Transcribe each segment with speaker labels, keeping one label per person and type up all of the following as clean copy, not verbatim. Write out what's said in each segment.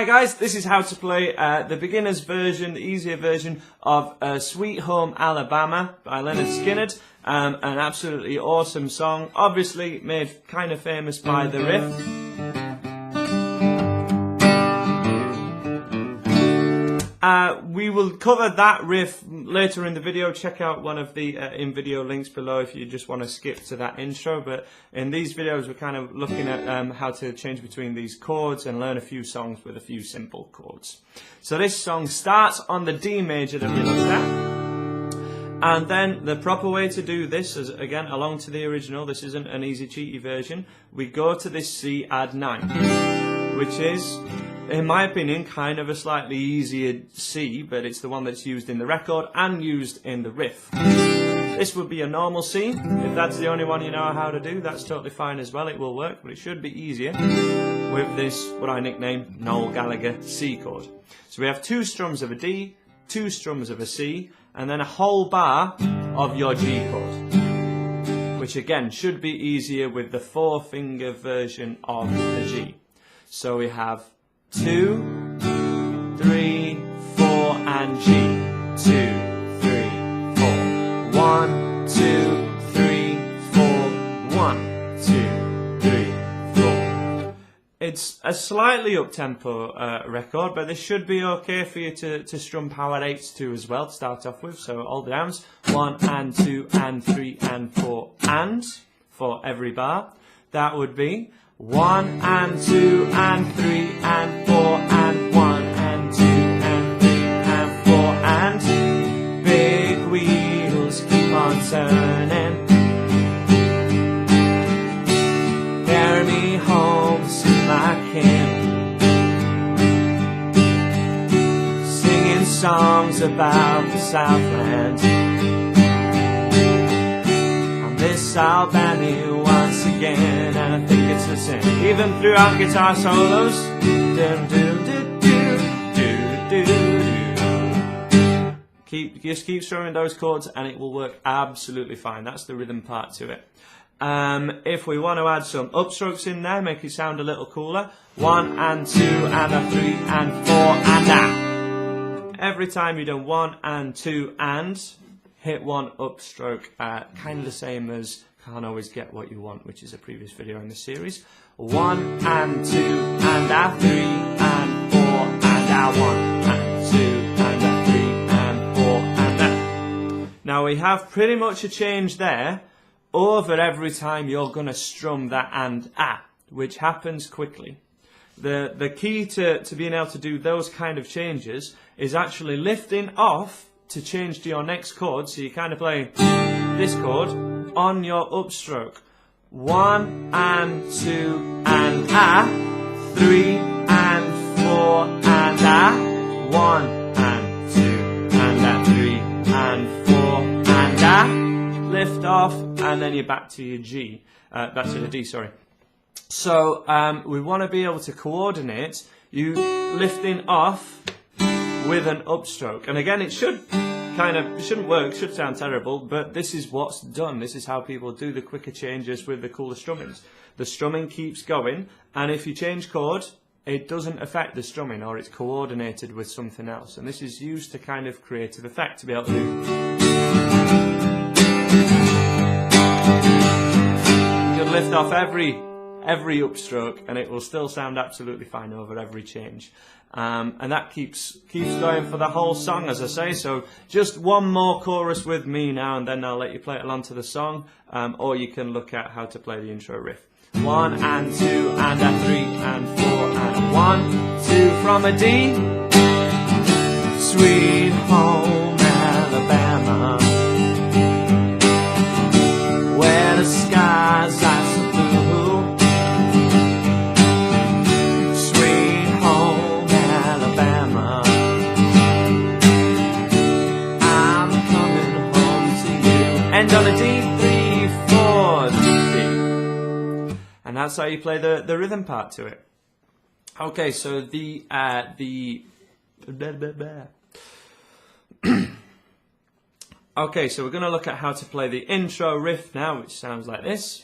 Speaker 1: Hi guys, this is how to play the beginner's version, the easier version of Sweet Home Alabama by Lynyrd Skynyrd. An absolutely awesome song, obviously made kind of famous by the riff. We will cover that riff later in the video. Check out one of the in-video links below if you just want to skip to that intro. But in these videos we're kind of looking at how to change between these chords and learn a few songs with a few simple chords. So this song starts on the D major that we looked at. And then the proper way to do this is, again, along to the original. This isn't an easy cheaty version. We go to this C add 9, which is, in my opinion, kind of a slightly easier C, but it's the one that's used in the record and used in the riff. This would be a normal C. If that's the only one you know how to do, that's totally fine as well. It will work, but it should be easier with this, what I nickname Noel Gallagher C chord. So we have 2 strums of a D, 2 strums of a C, and then a whole bar of your G chord, which again should be easier with the 4-finger version of the G. So we have 2, 3, 4, and G. 2, 3, 4. 1, 2, 3, 4. 1, 2, 3, 4. It's a slightly up-tempo record, but this should be okay for you to strum power 8s to as well to start off with. So all the downs. 1 and 2 and 3 and 4 and for every bar. That would be 1 and 2 and 3 and 4 and 1 and 2 and 3 and 4 and big wheels keep on turning. Carry me home to my kin, singing songs about the Southland. I miss Albany once again, and I think it's the same. Even throughout guitar solos. Just keep strumming those chords and it will work absolutely fine. That's the rhythm part to it. If we want to add some upstrokes in there, make it sound a little cooler. 1 and 2 and a 3 and 4 and a. Every time you do 1 and 2 and, hit 1 upstroke, kind of the same as Can't Always Get What You Want, which is a previous video in the series. 1 and 2 and a 3 and 4 and a 1 and 2 and a 3 and 4 and a. Now we have pretty much a change there over every time you're going to strum that and a, which happens quickly. The key to being able to do those kind of changes is actually lifting off to change to your next chord. So you kind of play this chord on your upstroke. 1 and 2 and a, 3 and 4 and a, 1 and 2 and a, 3 and 4 and a, lift off, and then you're back to your G, back to the D, sorry. So we want to be able to coordinate you lifting off with an upstroke, and again it shouldn't work, should sound terrible, but this is what's done. This is how people do the quicker changes with the cooler strummings. The strumming keeps going, and if you change chord, it doesn't affect the strumming, or it's coordinated with something else, and this is used to kind of creative effect to be able to do. You can lift off every upstroke and it will still sound absolutely fine over every change, and that keeps going for the whole song, as I say. So just one more chorus with me now, and then I'll let you play it along to the song, or you can look at how to play the intro riff. 1 and 2 and a 3 and 4 and 1, 2 from a D. Sweet home Alabama, where the skies are so blue. Sweet home Alabama, I'm coming home to you. End on a D, 3, 4, D. And that's how you play the rhythm part to it. Okay, so okay, so we're going to look at how to play the intro riff now, which sounds like this.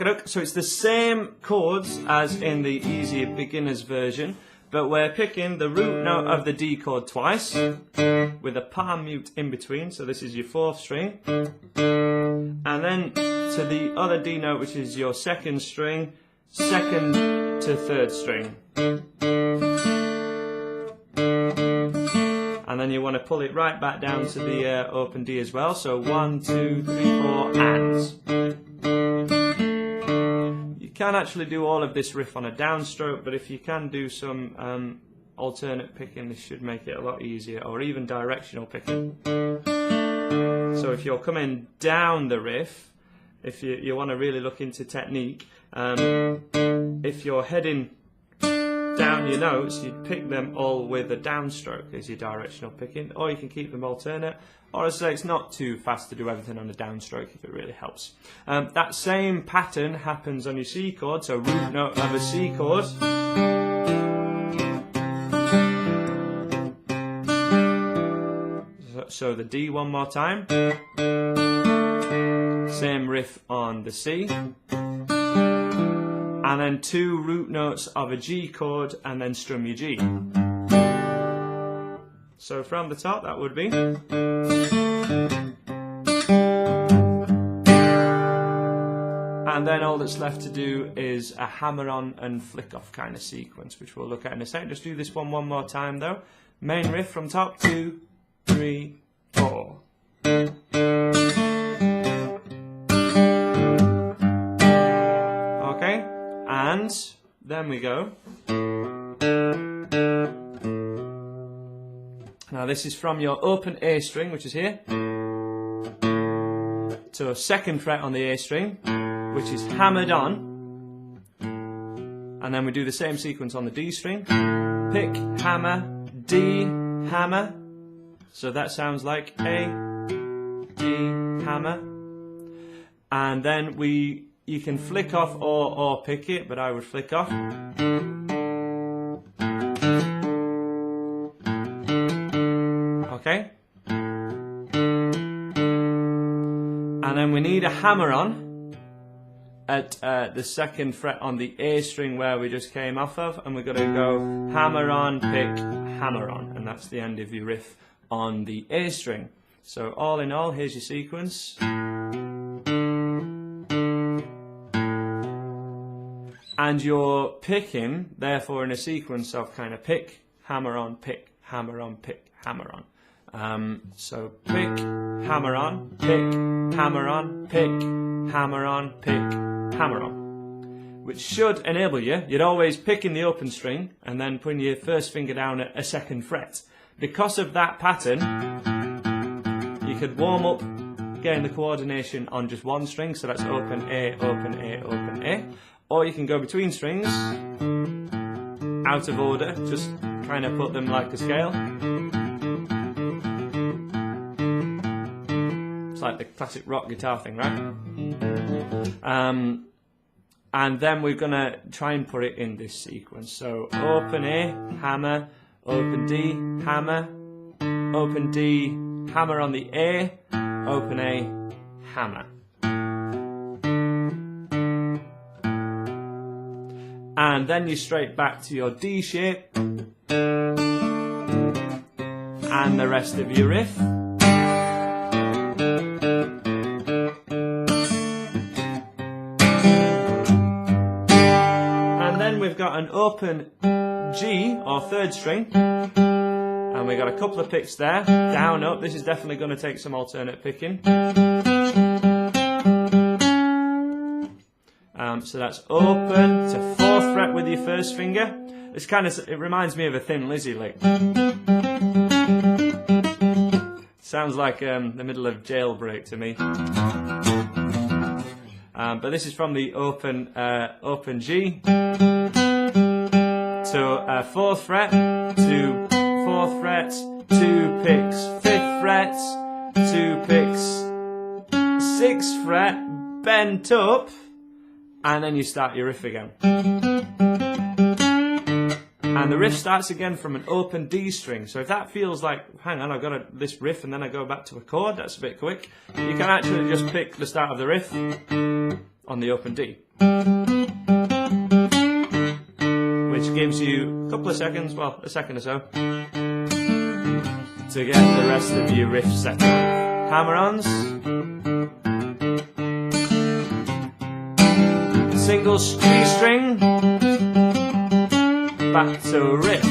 Speaker 1: Okay, so it's the same chords as in the easier beginner's version, but we're picking the root note of the D chord twice with a palm mute in between. So this is your 4th string, and then to the other D note, which is your 2nd string, 2nd to 3rd string. And then you want to pull it right back down to the open D as well. So 1, 2, 3, 4, and. You can actually do all of this riff on a downstroke, but if you can do some alternate picking, this should make it a lot easier, or even directional picking. So if you're coming down the riff, if you want to really look into technique, if you're heading down your notes, you'd pick them all with a downstroke as your directional picking, or you can keep them alternate, or as I say, it's not too fast to do everything on a downstroke if it really helps. That same pattern happens on your C chord, so root note of a C chord. So the D one more time. Same riff on the C. And then 2 root notes of a G chord, and then strum your G. So from the top, that would be. And then all that's left to do is a hammer-on and flick-off kind of sequence, which we'll look at in a second. Just do this one more time, though. Main riff from top, 2, 3, 4. Okay, and then we go. Now this is from your open A string, which is here, to a 2nd fret on the A string, which is hammered on, and then we do the same sequence on the D string. Pick, hammer, D, hammer. So that sounds like A, D, hammer. And then you can flick off or pick it, but I would flick off. Okay. And then we need a hammer on at the 2nd fret on the A string where we just came off of, and we're going to go hammer on, pick, hammer on, and that's the end of your riff on the A string. So all in all, here's your sequence. And you're picking, therefore, in a sequence of kind of pick, hammer on, pick, hammer on, pick, hammer on. So pick, hammer on, pick, hammer on, pick, hammer on, pick, hammer on. Which should enable you'd always pick in the open string and then putting your 1st finger down at a 2nd fret. Because of that pattern, you could warm up getting the coordination on just 1 string, so that's open A, open A, open A. Or you can go between strings, out of order, just kind of put them like a scale. It's like the classic rock guitar thing, right? And then we're going to try and put it in this sequence. So open A, hammer, open D, hammer, open D, hammer on the A, open A, hammer. And then you straight back to your D shape and the rest of your riff. And then we've got an open G, or 3rd string, and we've got a couple of picks there, down, up. This is definitely going to take some alternate picking. So that's open to 4th fret with your 1st finger. It reminds me of a Thin Lizzy lick. Sounds like the middle of Jailbreak to me. But this is from the open G to 4th fret, to 4th fret, 2 picks, 5th fret, 2 picks, 6th fret, bent up, and then you start your riff again. And And the riff starts again from an open D string. So if that feels like, hang on, I've got this riff and then I go back to a chord, that's a bit quick. You can actually just pick the start of the riff on the open D, which gives you a couple of seconds, well, a second or so, to get the rest of your riff set up. Hammer-ons, single G string, back to riff.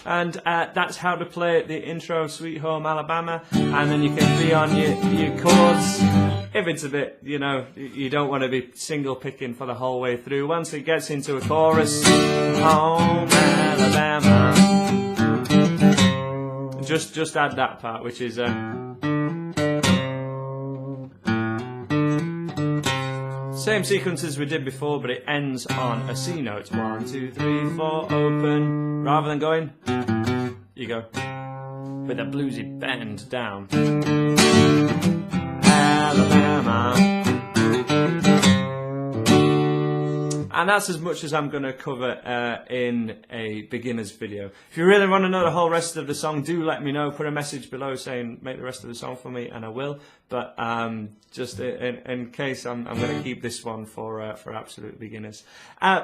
Speaker 1: And that's how to play the intro of Sweet Home Alabama, and then you can be on your chords. If it's a bit, you know, you don't want to be single picking for the whole way through. Once it gets into a chorus, Home Alabama, just add that part, which is same sequence as we did before, but it ends on a C note. 1, 2, 3, 4, open. Rather than going, you go with a bluesy bend down. Alabama. And that's as much as I'm going to cover in a beginner's video. If you really want to know the whole rest of the song, do let me know. Put a message below saying make the rest of the song for me, and I will. But just in case, I'm going to keep this one for absolute beginners.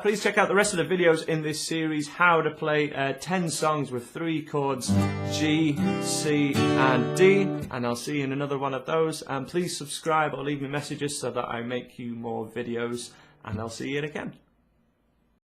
Speaker 1: Please check out the rest of the videos in this series, how to play 10 songs with 3 chords, G, C and D. And I'll see you in another one of those. And please subscribe or leave me messages so that I make you more videos. And I'll see you again.